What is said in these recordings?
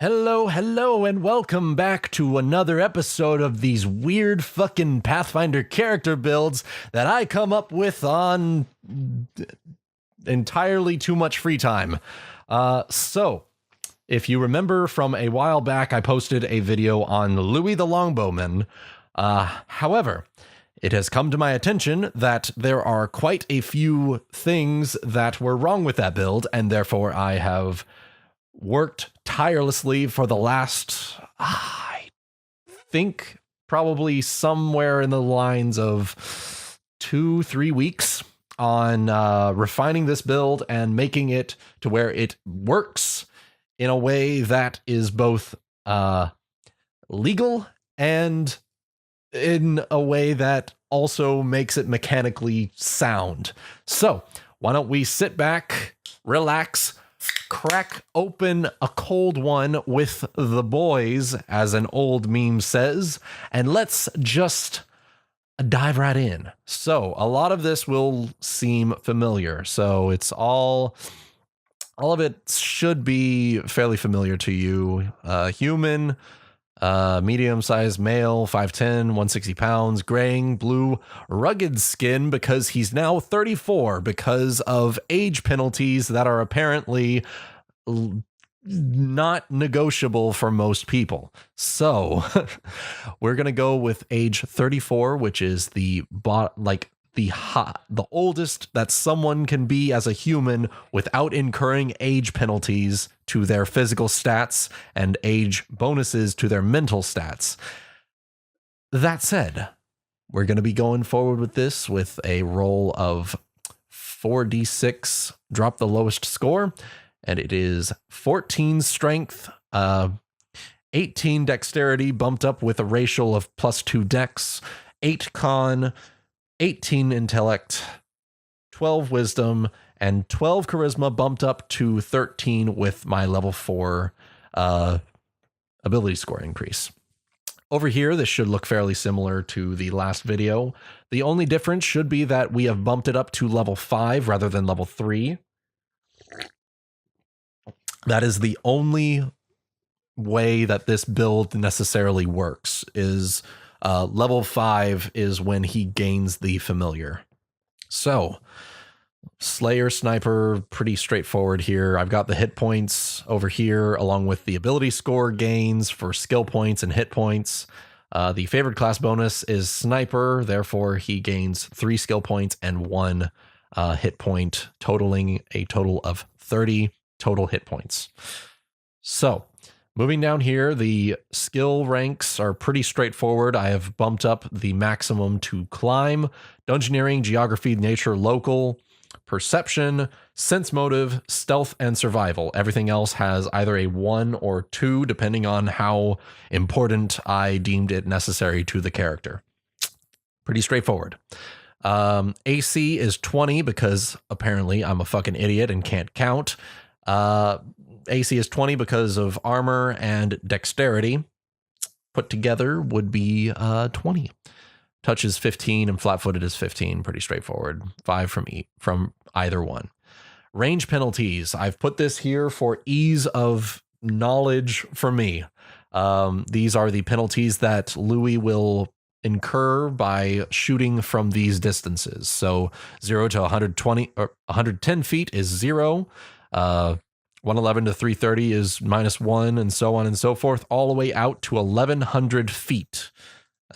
Hello, and welcome back to another episode of these weird fucking Pathfinder character builds that I come up with on entirely too much free time. So, if you remember from a while back, I posted a video on Lewie the Longbowman. However, it has come to my attention that there are quite a few things that were wrong with that build, and therefore I have worked tirelessly for the last, I think, probably somewhere in the lines of 2-3 weeks on refining this build and making it to where it works in a way that is both legal and in a way that also makes it mechanically sound. So why don't we sit back, relax, crack open a cold one with the boys, as an old meme says, and let's just dive right in. So a lot of this will seem familiar. So it's all of it should be fairly familiar to you. Human, medium-sized male, 5'10", 160 pounds, graying, blue, rugged skin because he's now 34 because of age penalties that are apparently not negotiable for most people. So we're going to go with age 34, which is the oldest that someone can be as a human without incurring age penalties to their physical stats and age bonuses to their mental stats. That said, we're going to be going forward with this with a roll of 4d6, drop the lowest score, and it is 14 strength, 18 dexterity bumped up with a racial of +2 dex, 8 con, 18 intellect, 12 wisdom, and 12 charisma bumped up to 13 with my level 4 ability score increase. Over here, this should look fairly similar to the last video. The only difference should be that we have bumped it up to level 5 rather than level 3. That is the only way that this build necessarily works, is level 5 is when he gains the familiar. So, Slayer, Sniper, pretty straightforward here. I've got the hit points over here, along with the ability score gains for skill points and hit points. The favored class bonus is Sniper, therefore he gains 3 skill points and 1 hit point, totaling a total of 30 total hit points. So, moving down here, the skill ranks are pretty straightforward. I have bumped up the maximum to climb, dungeoneering, geography, nature, local, perception, sense motive, stealth, and survival. Everything else has either a 1 or 2, depending on how important I deemed it necessary to the character. Pretty straightforward. AC is 20 because apparently I'm a fucking idiot and can't count. AC is 20 because of armor and dexterity. Put together would be 20. Touch is 15 and flat-footed is 15. Pretty straightforward. 5 from either one. Range penalties. I've put this here for ease of knowledge for me. These are the penalties that Lewie will incur by shooting from these distances. So 0 to 120 or 110 feet is 0. 111 to 330 is -1, and so on and so forth, all the way out to 1100 feet.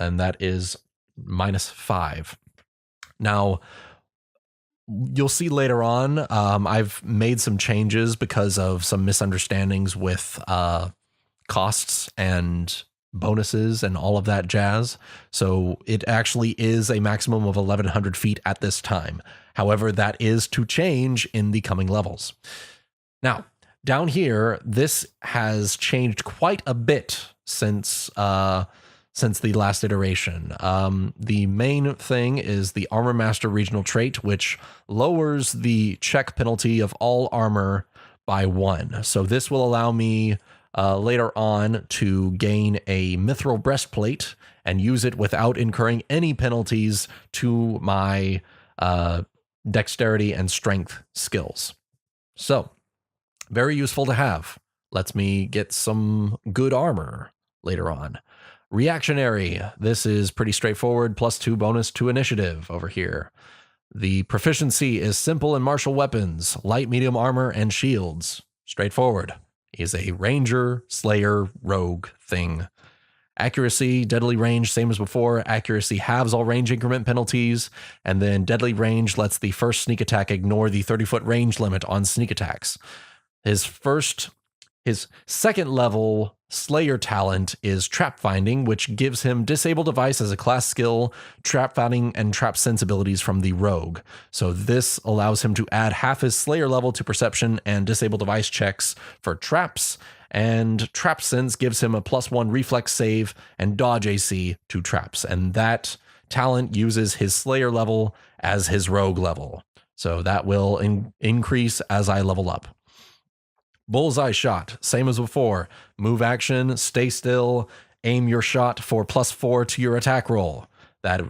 And that is -5. Now, you'll see later on, I've made some changes because of some misunderstandings with costs and bonuses and all of that jazz. So it actually is a maximum of 1100 feet at this time. However, that is to change in the coming levels. Now, down here, this has changed quite a bit since the last iteration. The main thing is the Armor Master regional trait, which lowers the check penalty of all armor by 1. So this will allow me later on to gain a mithril breastplate and use it without incurring any penalties to my dexterity and strength skills. So, very useful to have. lets me get some good armor later on. Reactionary, this is pretty straightforward, +2 bonus to initiative over here. The proficiency is simple and martial weapons, light, medium armor, and shields. Straightforward. He's a ranger, slayer, rogue thing. Accuracy, deadly range, same as before. Accuracy halves all range increment penalties, and then deadly range lets the first sneak attack ignore the 30-foot range limit on sneak attacks. His second level Slayer talent is Trap Finding, which gives him Disable Device as a class skill, Trap Finding, and Trap Sense abilities from the Rogue. So this allows him to add half his Slayer level to Perception and Disable Device checks for traps, and Trap Sense gives him a +1 Reflex save and Dodge AC to traps, and that talent uses his Slayer level as his Rogue level. So that will increase as I level up. Bullseye shot, same as before. Move action, stay still, aim your shot for +4 to your attack roll. That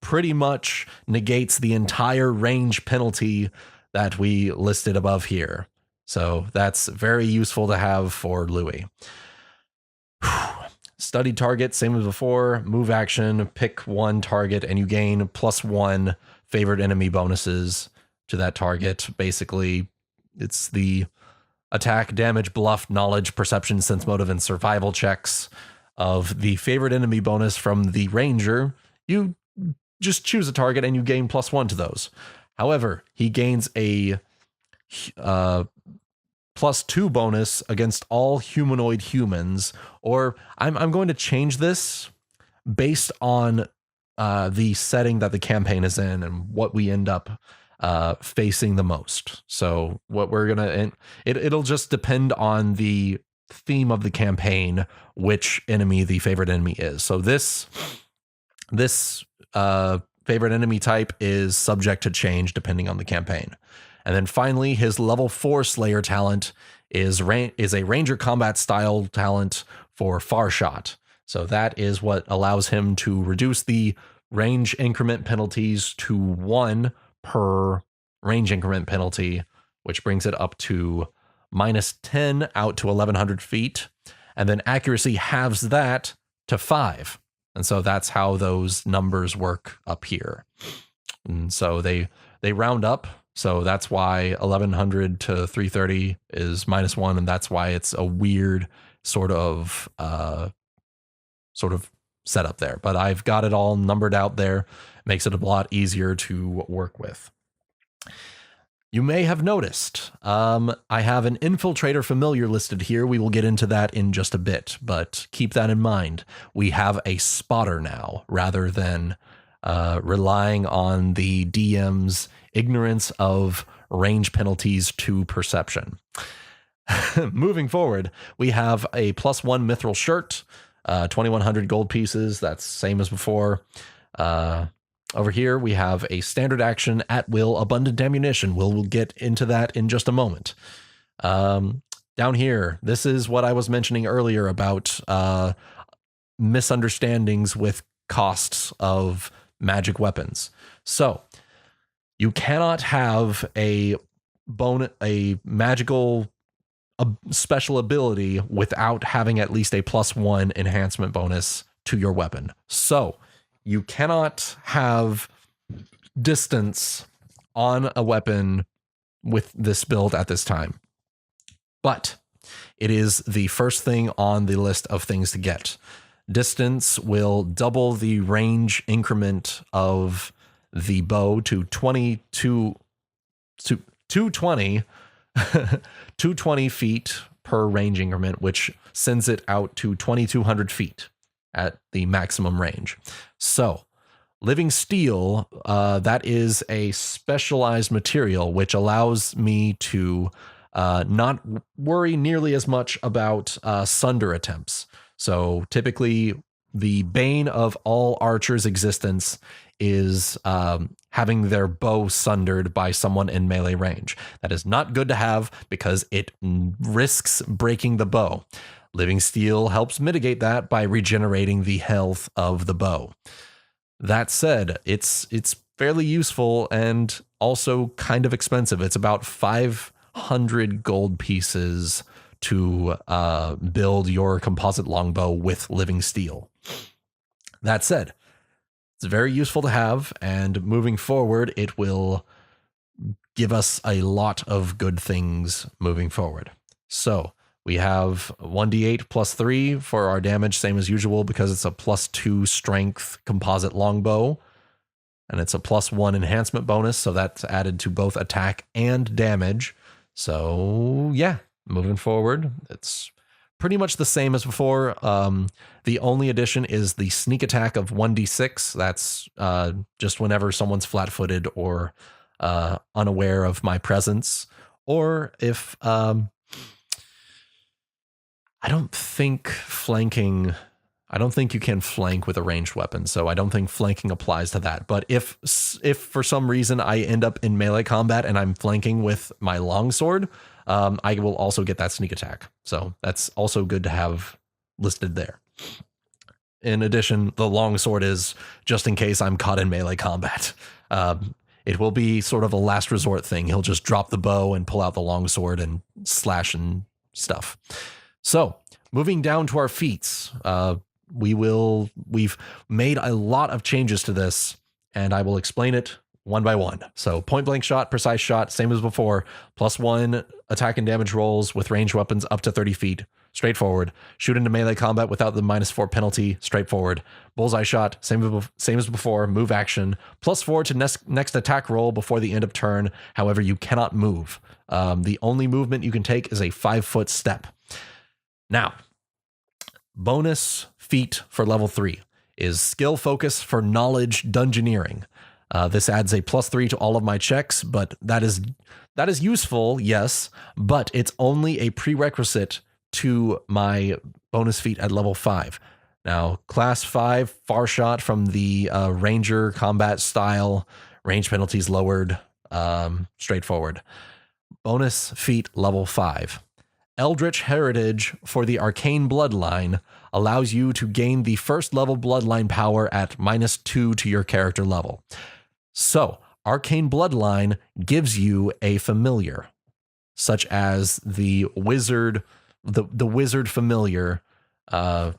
pretty much negates the entire range penalty that we listed above here. So that's very useful to have for Lewie. Studied target, same as before. Move action, pick one target, and you gain +1 favored enemy bonuses to that target. Basically, it's the attack, damage, bluff, knowledge, perception, sense motive, and survival checks of the favorite enemy bonus from the ranger. You just choose a target and you gain +1 to those. However, he gains a +2 bonus against all humanoid humans, or I'm going to change this based on the setting that the campaign is in and what we end up facing the most. So what we're gonna, it'll just depend on the theme of the campaign, which enemy the favorite enemy is. So this favorite enemy type is subject to change depending on the campaign. And then finally, his level 4 Slayer talent is a Ranger combat style talent for Far Shot. So that is what allows him to reduce the range increment penalties to 1 per range increment penalty, which brings it up to -10 out to 1,100 feet. And then accuracy halves that to 5. And so that's how those numbers work up here. And so they round up. So that's why 1,100 to 330 is -1. And that's why it's a weird sort of setup there. But I've got it all numbered out there. Makes it a lot easier to work with. You may have noticed, I have an Infiltrator familiar listed here. We will get into that in just a bit, but keep that in mind. We have a spotter now, rather than relying on the DM's ignorance of range penalties to perception. Moving forward, we have a +1 mithril shirt, 2,100 gold pieces. That's same as before. Over here, we have a standard action, at will, abundant ammunition. We'll get into that in just a moment. Down here, this is what I was mentioning earlier about misunderstandings with costs of magic weapons. So you cannot have a magical special ability without having at least a +1 enhancement bonus to your weapon. So you cannot have distance on a weapon with this build at this time. But it is the first thing on the list of things to get. Distance will double the range increment of the bow to 220 feet per range increment, which sends it out to 2,200 feet at the maximum range. So living steel, that is a specialized material which allows me to not worry nearly as much about sunder attempts. So typically the bane of all archers' existence is having their bow sundered by someone in melee range. That is not good to have because it risks breaking the bow. Living steel helps mitigate that by regenerating the health of the bow. That said, it's fairly useful and also kind of expensive. It's about 500 gold pieces to build your composite longbow with living steel. That said, it's very useful to have, and moving forward, it will give us a lot of good things moving forward. So we have 1d8 plus 3 for our damage, same as usual, because it's a plus 2 strength composite longbow, and it's a plus 1 enhancement bonus, so that's added to both attack and damage. So yeah, moving forward, it's pretty much the same as before. The only addition is the sneak attack of 1d6. That's just whenever someone's flat-footed or unaware of my presence, or if I don't think you can flank with a ranged weapon, so I don't think flanking applies to that. But if for some reason I end up in melee combat and I'm flanking with my longsword, I will also get that sneak attack. So that's also good to have listed there. In addition, the longsword is just in case I'm caught in melee combat. It will be sort of a last resort thing. He'll just drop the bow and pull out the longsword and slash and stuff. So moving down to our feats, we've made a lot of changes to this, and I will explain it one by one. So point blank shot, precise shot, same as before, +1 attack and damage rolls with ranged weapons up to 30 feet. Straightforward. Shoot into melee combat without the -4 penalty. Straightforward. Bullseye shot. Same as before. Move action. +4 to next attack roll before the end of turn. However, you cannot move. The only movement you can take is a 5-foot step. Now, bonus feat for level 3 is skill focus for knowledge dungeoneering. This adds a +3 to all of my checks, but that is useful, yes, but it's only a prerequisite to my bonus feat at level 5. Now, class 5, far shot from the ranger combat style, range penalties lowered, straightforward. Bonus feat level 5. Eldritch Heritage for the Arcane Bloodline allows you to gain the first level bloodline power at -2 to your character level. So, Arcane Bloodline gives you a familiar, such as the wizard familiar that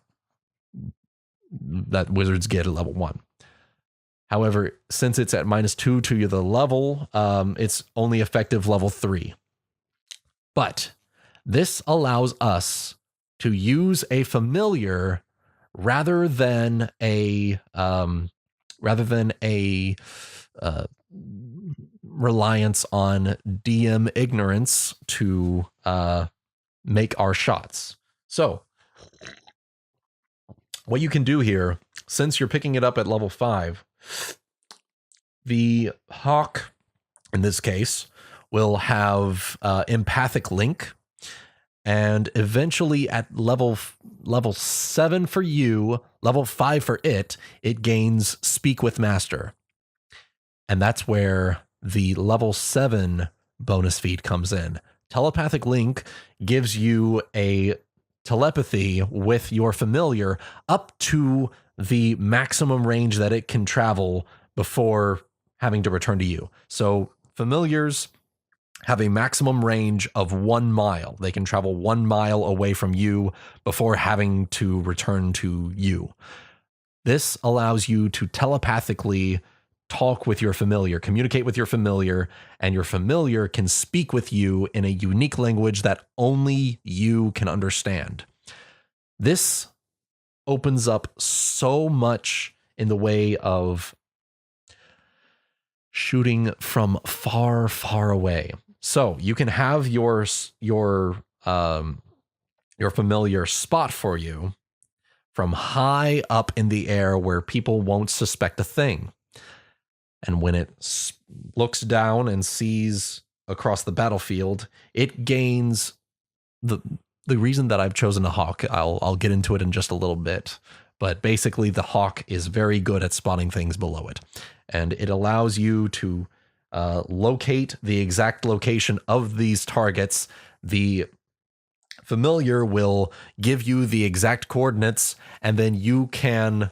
wizards get at level 1. However, since it's at -2 to the level, it's only effective level 3. But this allows us to use a familiar rather than a reliance on DM ignorance to make our shots. So what you can do here, since you're picking it up at level 5, the hawk in this case will have empathic link, and eventually at level 7 for you, level 5 for it gains Speak with Master. And that's where the level 7 bonus feat comes in. Telepathic link gives you a telepathy with your familiar up to the maximum range that it can travel before having to return to you. So familiars have a maximum range of 1 mile. They can travel 1 mile away from you before having to return to you. This allows you to telepathically talk with your familiar, communicate with your familiar, and your familiar can speak with you in a unique language that only you can understand. This opens up so much in the way of shooting from far, far away. So you can have your familiar spot for you from high up in the air where people won't suspect a thing. And when it looks down and sees across the battlefield, it gains the reason that I've chosen a hawk. I'll get into it in just a little bit, but basically the hawk is very good at spotting things below it, and it allows you to locate the exact location of these targets. The familiar will give you the exact coordinates, and then you can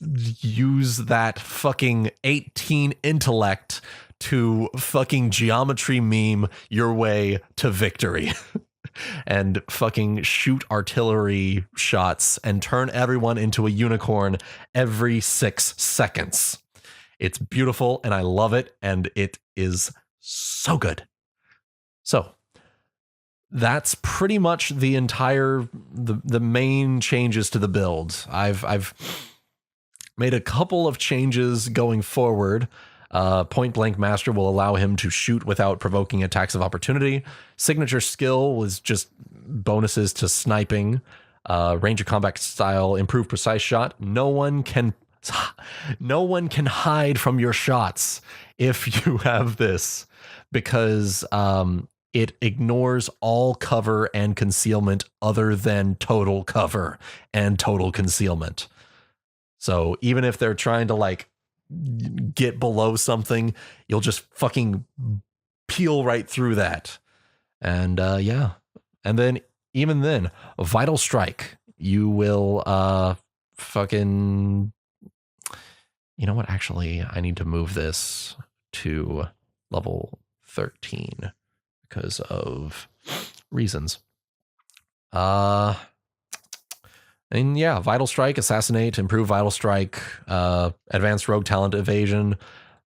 use that fucking 18 intellect to fucking geometry meme your way to victory. and fucking shoot artillery shots and turn everyone into a unicorn every 6 seconds. It's beautiful and I love it, and it is so good. So that's pretty much the entire the main changes to the build. I've made a couple of changes going forward. Point Blank Master will allow him to shoot without provoking attacks of opportunity. Signature skill was just bonuses to sniping. Range of combat style, improved precise shot. No one can hide from your shots if you have this, because it ignores all cover and concealment other than total cover and total concealment. So even if they're trying to like get below something, you'll just fucking peel right through that. And yeah. And then even then, a Vital Strike, you will fucking, you know what? Actually, I need to move this to level 13 because of reasons. And yeah, Vital Strike, Assassinate, Improve Vital Strike, Advanced Rogue Talent Evasion,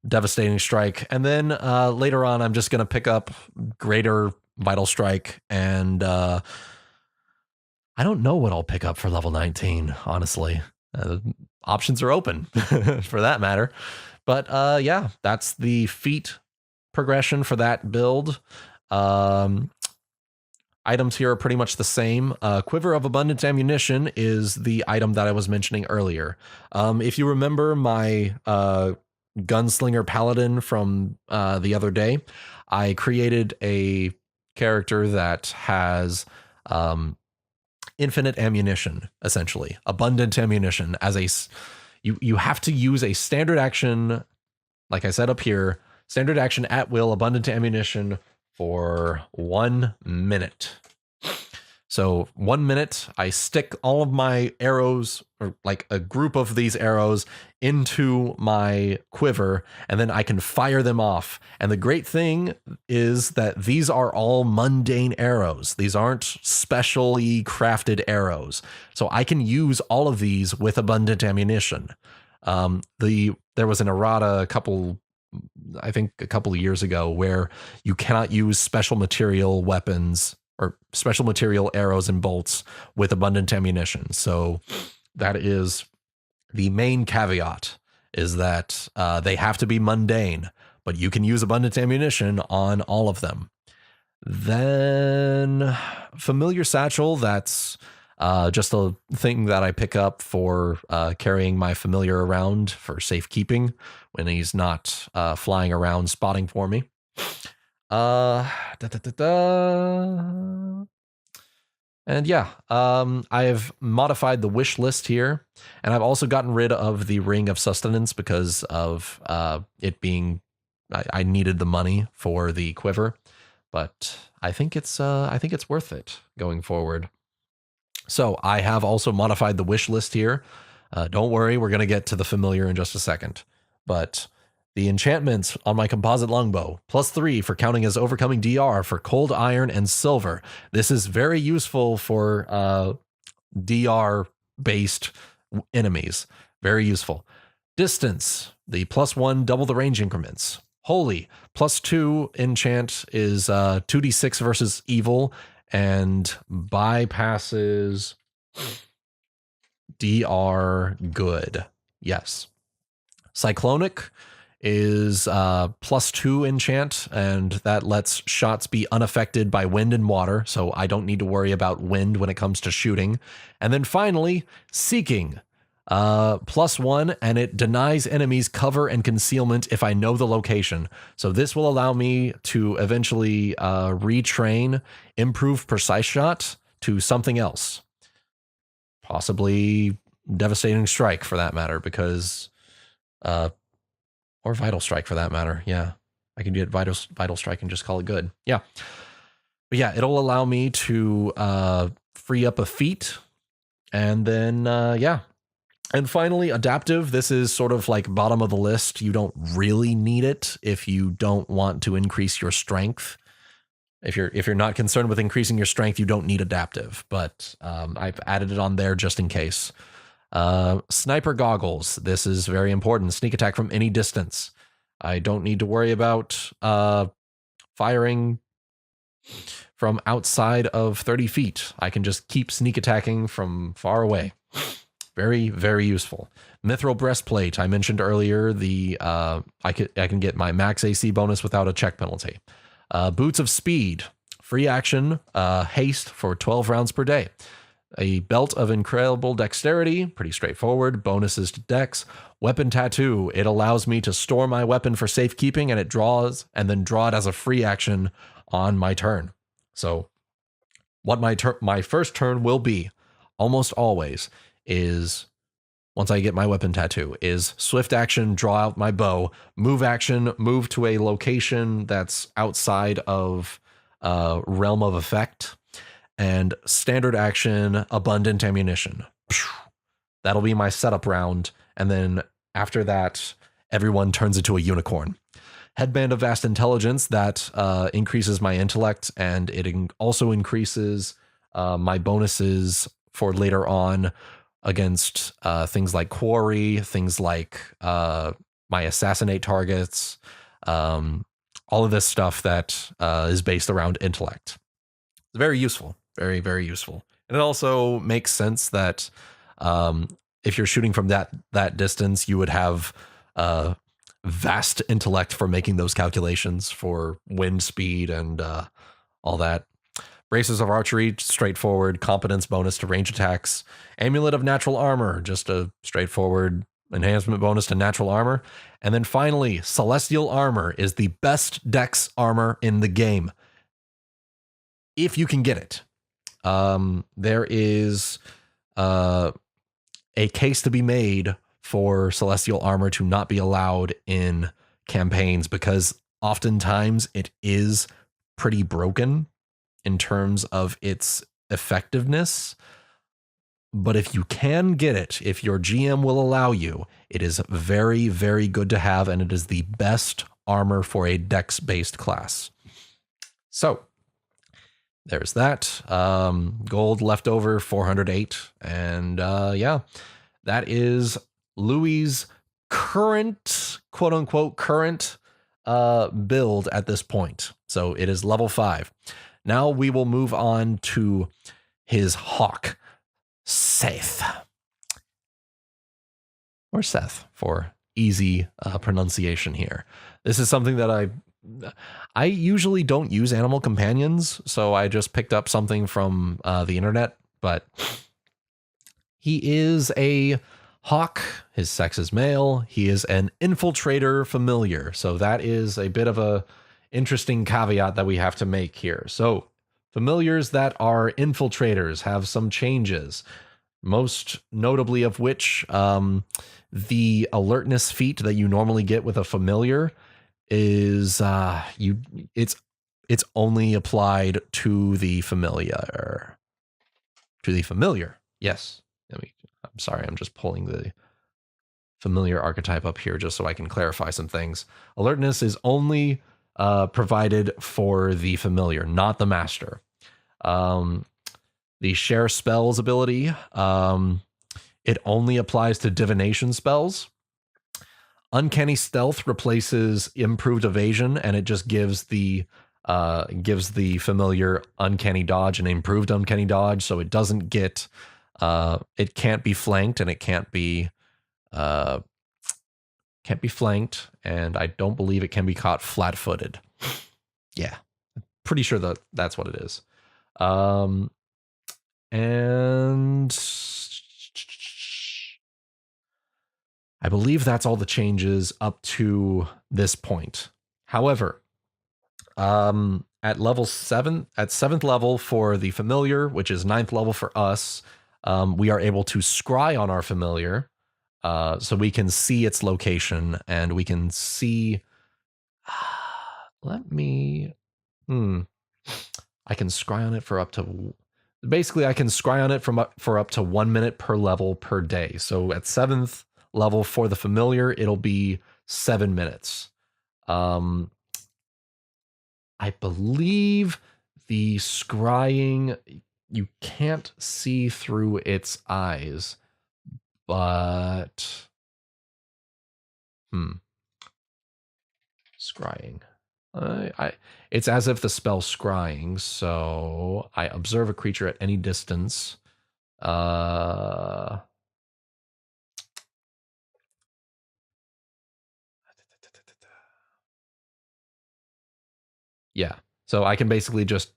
Devastating Strike. And then later on, I'm just going to pick up Greater Vital Strike. And I don't know what I'll pick up for level 19, honestly. Options are open for that matter. But yeah, that's the feat progression for that build. Items here are pretty much the same. Quiver of Abundant Ammunition is the item that I was mentioning earlier. If you remember my Gunslinger Paladin from the other day, I created a character that has infinite ammunition, essentially. Abundant ammunition. You have to use a standard action, like I said up here, standard action at will, abundant ammunition for 1 minute. So 1 minute, I stick all of my arrows, or like a group of these arrows, into my quiver, and then I can fire them off. And the great thing is that these are all mundane arrows. These aren't specially crafted arrows. So I can use all of these with abundant ammunition. There was an errata I think a couple of years ago, where you cannot use special material weapons or special material arrows and bolts with abundant ammunition. So that is the main caveat, is that they have to be mundane, but you can use abundant ammunition on all of them. Then Familiar Satchel, that's just a thing that I pick up for carrying my familiar around for safekeeping when he's not flying around spotting for me. And yeah, I've modified the wish list here, and I've also gotten rid of the Ring of Sustenance because of it being, I needed the money for the quiver, but I think it's worth it going forward. So I have also modified the wish list here. Don't worry, we're going to get to the familiar in just a second. But the enchantments on my composite longbow, +3 for counting as overcoming DR for cold iron and silver. This is very useful for DR-based enemies. Very useful. Distance, the +1, double the range increments. Holy, +2 enchant is 2d6 versus evil, and bypasses DR good. Yes. Cyclonic is +2 enchant, and that lets shots be unaffected by wind and water, so I don't need to worry about wind when it comes to shooting. And then finally, Seeking, +1, and it denies enemies cover and concealment if I know the location. So this will allow me to eventually retrain improved precise shot to something else. Possibly Devastating Strike, for that matter, because or Vital Strike, for that matter. Yeah, I can get Vital Strike and just call it good. Yeah. But yeah, it'll allow me to free up a feat. And then, yeah. And finally, Adaptive. This is sort of like bottom of the list. You don't really need it if you don't want to increase your strength. If you're not concerned with increasing your strength, you don't need adaptive, but I've added it on there just in case. Sniper goggles. This is very important. Sneak attack from any distance. I don't need to worry about firing from outside of 30 feet. I can just keep sneak attacking from far away. Very, very useful. Mithril breastplate. I mentioned earlier the I can get my max AC bonus without a check penalty. Boots of speed. Free action. Haste for 12 rounds per day. A belt of incredible dexterity, pretty straightforward. Bonuses to dex. Weapon tattoo. It allows me to store my weapon for safekeeping, and it draws and then draw it as a free action on my turn. So what my first turn will be, almost always, is once I get my weapon tattoo, is swift action, draw out my bow, move action, move to a location that's outside of realm of effect, and standard action, abundant ammunition. That'll be my setup round, and then after that, everyone turns into a unicorn. Headband of Vast Intelligence, that increases my intellect, and it also increases my bonuses for later on against things like Quarry, things like my assassinate targets, all of this stuff that is based around intellect. It's very useful. Very, very useful. And it also makes sense that if you're shooting from that distance, you would have vast intellect for making those calculations for wind speed and all that. Braces of archery, straightforward. Competence bonus to range attacks. Amulet of natural armor, just a straightforward enhancement bonus to natural armor. And then finally, celestial armor is the best dex armor in the game, if you can get it. There is a case to be made for celestial armor to not be allowed in campaigns, because oftentimes it is pretty broken in terms of its effectiveness. But if you can get it, if your GM will allow you, it is very, very good to have, and it is the best armor for a dex-based class. So there's that. Gold left over, 408. And yeah, that is Lewie's current, quote unquote, current build at this point. So it is level 5. Now we will move on to his hawk, Seth. Or Seth for easy pronunciation here. This is something that I usually don't use animal companions, so I just picked up something from the internet, but he is a hawk. His sex is male. He is an infiltrator familiar. So that is a bit of a interesting caveat that we have to make here. So familiars that are infiltrators have some changes, most notably of which the alertness feat that you normally get with a familiar is it's only applied to the familiar. Yes. I'm sorry, I'm just pulling the familiar archetype up here just so I can clarify some things. Alertness is only provided for the familiar, not the master. The share spells ability, it only applies to divination spells. Uncanny stealth replaces improved evasion, and it just gives the familiar uncanny dodge and improved uncanny dodge. So it doesn't get it can't be flanked, and it can't be flanked, and I don't believe it can be caught flat-footed. Yeah, pretty sure that's what it is. And I believe that's all the changes up to this point. However, at level 7, at 7th level for the familiar, which is 9th level for us, we are able to scry on our familiar, so we can see its location, and we can see. I can scry on it for up to. Basically, I can scry on it for up to 1 minute per level per day. So at 7th level for the familiar, it'll be 7 minutes. I believe The scrying, you can't see through its eyes, but scrying. It's as if the spell scrying. So I observe a creature at any distance. Yeah. So I can basically just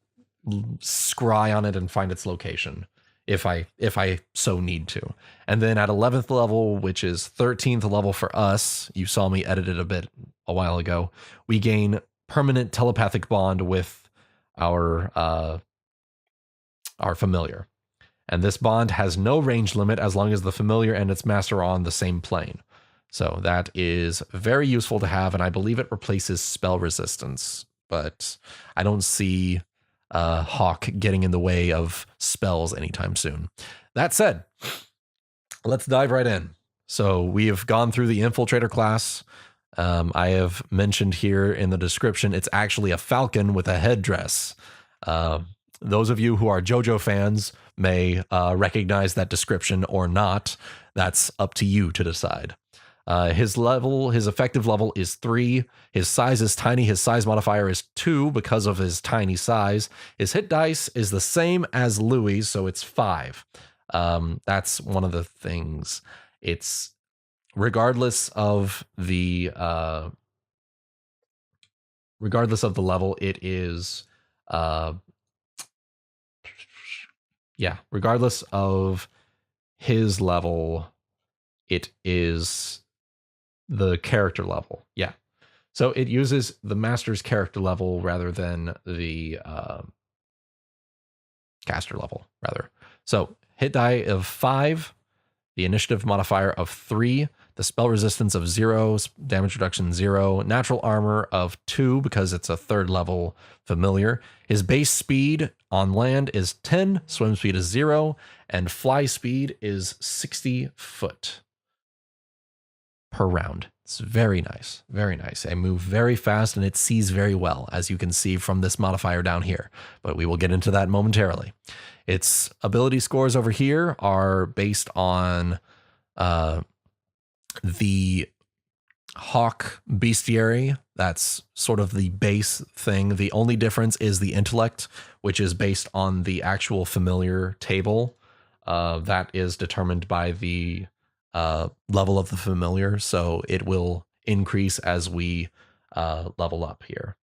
scry on it and find its location if I so need to. And then at 11th level, which is 13th level for us, you saw me edit it a while ago, we gain permanent telepathic bond with our familiar. And this bond has no range limit as long as the familiar and its master are on the same plane. So that is very useful to have, and I believe it replaces spell resistance. But I don't see Hawk getting in the way of spells anytime soon. That said, let's dive right in. So we have gone through the Infiltrator class. I have mentioned here in the description, it's actually a falcon with a headdress. Those of you who are JoJo fans may recognize that description or not. That's up to you to decide. His effective level is 3. His size is tiny. His size modifier is 2 because of his tiny size. His hit dice is the same as Lewie's, so it's 5. That's one of the things. It's regardless of the level, it is regardless of his level, it is the character level. Yeah. So it uses the master's character level rather than the caster level, rather. So hit die of 5, the initiative modifier of 3, the spell resistance of 0, damage reduction 0, natural armor of 2 because it's a 3rd level familiar. His base speed on land is 10, swim speed is 0, and fly speed is 60 foot per round. It's very nice, very nice. I move very fast and it sees very well, as you can see from this modifier down here, but we will get into that momentarily. Its ability scores over here are based on the Hawk Bestiary. That's sort of the base thing. The only difference is the intellect, which is based on the actual familiar table. That is determined by the level of the familiar, so it will increase as we level up here.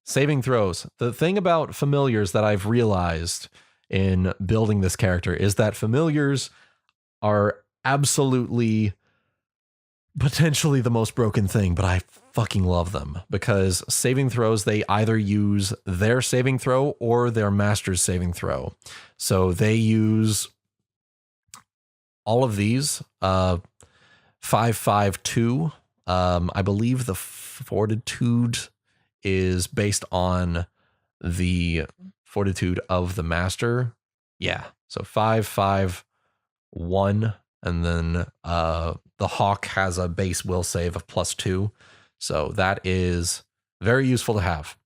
Saving throws. The thing about familiars that I've realized in building this character is that familiars are absolutely potentially the most broken thing, but I fucking love them because saving throws, they either use their saving throw or their master's saving throw. So they use all of these 552. I believe the fortitude is based on the fortitude of the master. Yeah. So 551, and then the Hawk has a base will save of +2. So that is very useful to have.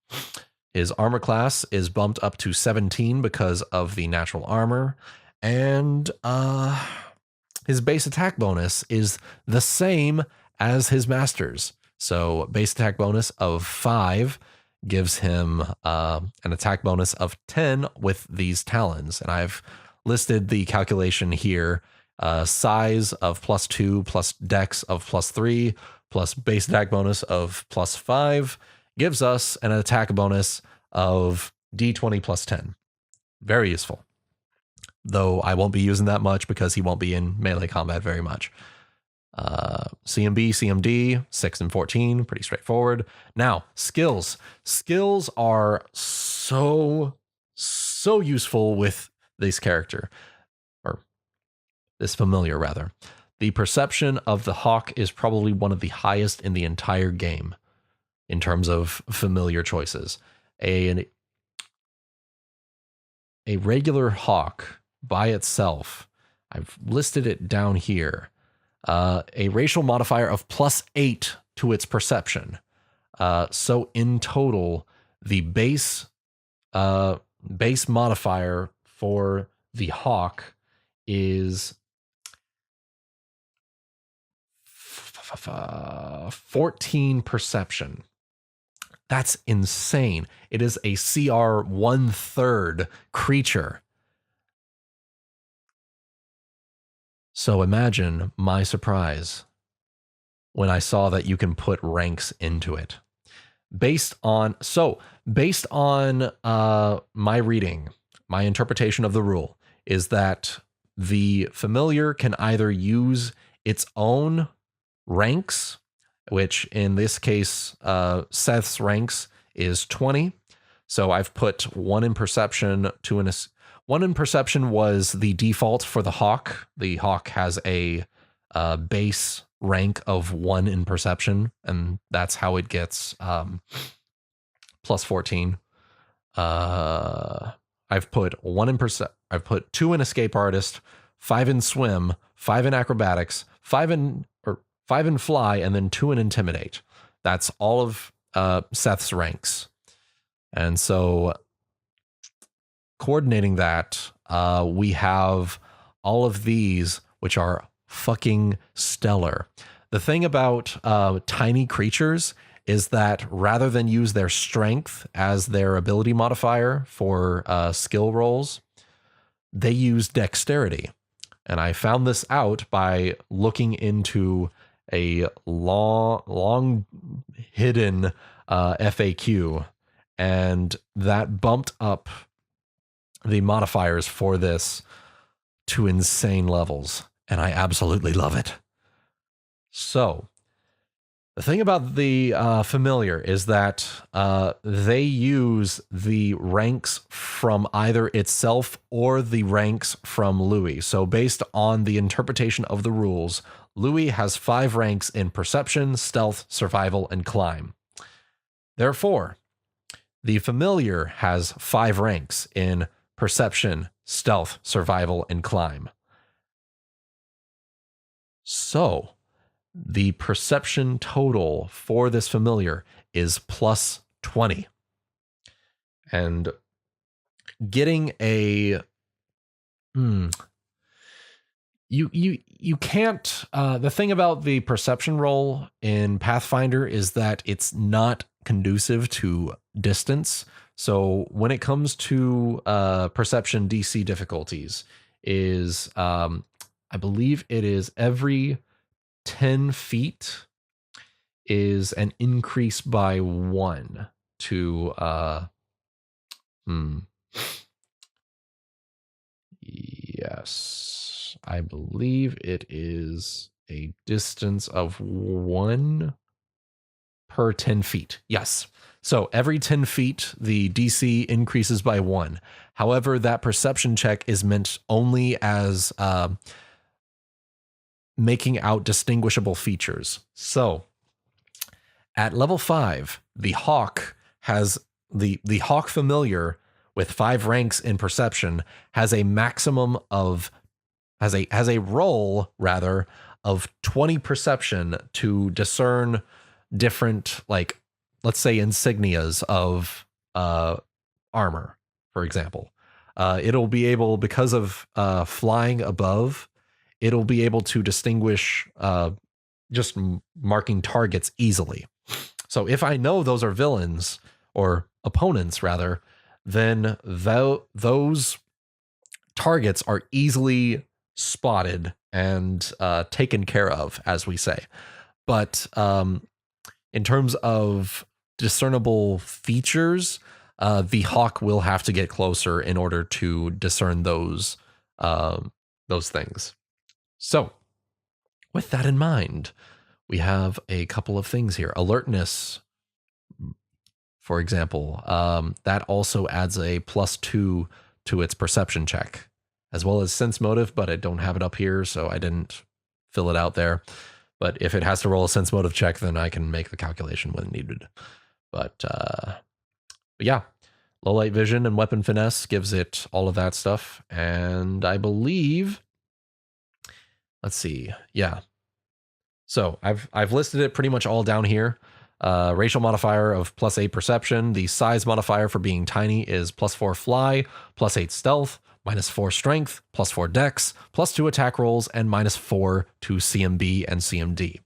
His armor class is bumped up to 17 because of the natural armor, and his base attack bonus is the same as his master's. So base attack bonus of 5 gives him an attack bonus of 10 with these talons. And I've listed the calculation here. Size of +2 plus dex of +3 plus base attack bonus of +5 gives us an attack bonus of d20 plus 10. Very useful. Though I won't be using that much because he won't be in melee combat very much. CMB, CMD, 6 and 14, pretty straightforward. Now, skills. Skills are so useful with this character, or this familiar rather. The perception of the Hawk is probably one of the highest in the entire game in terms of familiar choices. A regular Hawk by itself, I've listed it down here, a racial modifier of +8 to its perception. So in total, The base modifier for the hawk is 14 perception. That's insane. It is a CR 1/3 creature. So imagine my surprise when I saw that you can put ranks into it. Based on my reading, my interpretation of the rule is that the familiar can either use its own ranks, which in this case, Seth's ranks is 20. So I've put 1 in perception, 1 in perception was the default for the hawk. The hawk has a base rank of 1 in perception, and that's how it gets plus 14. I've put 1 in I've put 2 in escape artist, 5 in swim, 5 in acrobatics, 5 in fly, and then 2 in intimidate. That's all of Seth's ranks. And so coordinating that, we have all of these, which are fucking stellar. The thing about tiny creatures is that rather than use their strength as their ability modifier for skill rolls, they use dexterity. And I found this out by looking into a long hidden FAQ, and that bumped up the modifiers for this to insane levels, and I absolutely love it. So the thing about the familiar is that they use the ranks from either itself or the ranks from Lewie. So based on the interpretation of the rules, Lewie has 5 ranks in perception, stealth, survival, and climb. Therefore, the familiar has 5 ranks in perception, stealth, survival, and climb. So the perception total for this familiar is plus 20. And getting a you can't the thing about the perception roll in Pathfinder is that it's not conducive to distance. So when it comes to perception DC difficulties is I believe it is every 10 feet is an increase by 1 to yes, I believe it is a distance of 1 per 10 feet. Yes. So every 10 feet, the DC increases by 1. However, that perception check is meant only as making out distinguishable features. So at level 5, the hawk has the hawk familiar with 5 ranks in perception has a maximum of has a roll rather of 20 perception to discern different, like, let's say insignias of armor, for example. It'll be able, because of flying above, it'll be able to distinguish just marking targets easily. So if I know those are villains or opponents rather, then those targets are easily spotted and taken care of, as we say. But in terms of discernible features, the hawk will have to get closer in order to discern those things. So with that in mind, we have a couple of things here. Alertness, for example, that also adds a +2 to its perception check, as well as sense motive, but I don't have it up here, so I didn't fill it out there. But if it has to roll a sense motive check, then I can make the calculation when needed. But yeah, low light vision and weapon finesse gives it all of that stuff. And I believe, let's see, yeah. So I've listed it pretty much all down here. Racial modifier of +8 perception. The size modifier for being tiny is +4 fly, +8 stealth, -4 strength, +4 dex, +2 attack rolls, and -4 to CMB and CMD.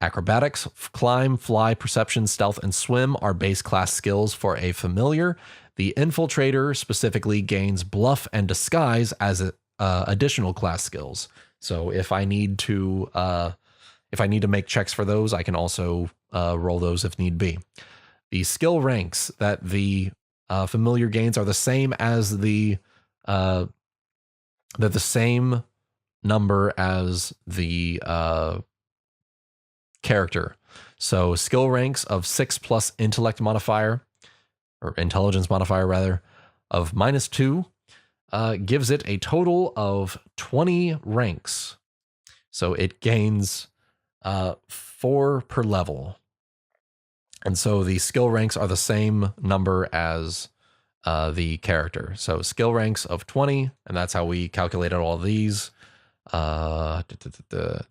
Acrobatics, climb, fly, perception, stealth, and swim are base class skills for a familiar. The infiltrator specifically gains bluff and disguise as additional class skills. So if I need to make checks for those, I can also roll those if need be. The skill ranks that the familiar gains are the same as they're the same number as the character. So skill ranks of 6 plus intellect modifier, or intelligence modifier rather, of -2 gives it a total of 20 ranks. So it gains 4 per level. And so the skill ranks are the same number as the character. So skill ranks of 20, and that's how we calculated all of these. The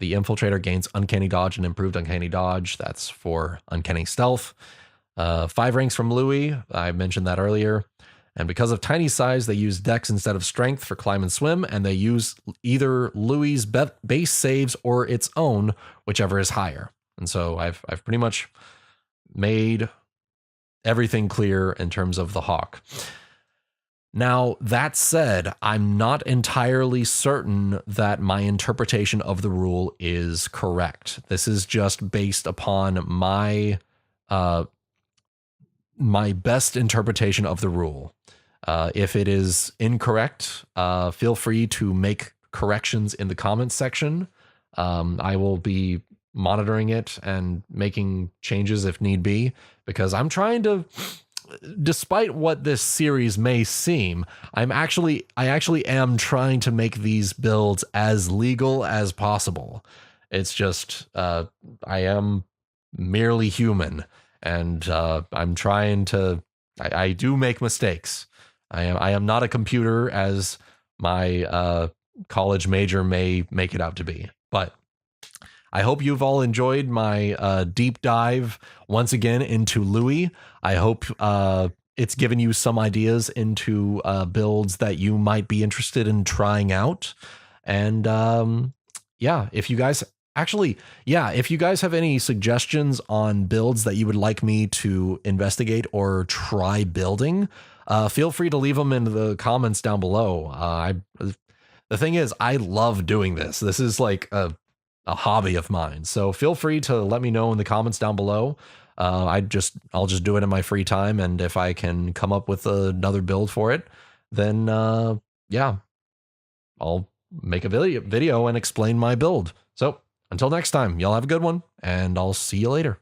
infiltrator gains uncanny dodge and improved uncanny dodge. That's for uncanny stealth. 5 ranks from Lewie. I mentioned that earlier. And because of tiny size, they use dex instead of strength for climb and swim, and they use either Lewie's base saves or its own, whichever is higher. And so I've pretty much made everything clear in terms of the Hawk. Now, that said, I'm not entirely certain that my interpretation of the rule is correct. This is just based upon my best interpretation of the rule. If it is incorrect, feel free to make corrections in the comments section. I will be monitoring it and making changes if need be, because I'm trying to, despite what this series may seem, I actually am trying to make these builds as legal as possible. It's just, I am merely human, and I'm trying to, I do make mistakes. I am not a computer as my college major may make it out to be, but I hope you've all enjoyed my deep dive once again into Lewie. I hope it's given you some ideas into builds that you might be interested in trying out. And yeah, if you guys have any suggestions on builds that you would like me to investigate or try building, feel free to leave them in the comments down below. The thing is, I love doing this. This is like a hobby of mine. So feel free to let me know in the comments down below. I'll just do it in my free time. And if I can come up with another build for it, then yeah, I'll make a video and explain my build. So until next time, y'all have a good one, and I'll see you later.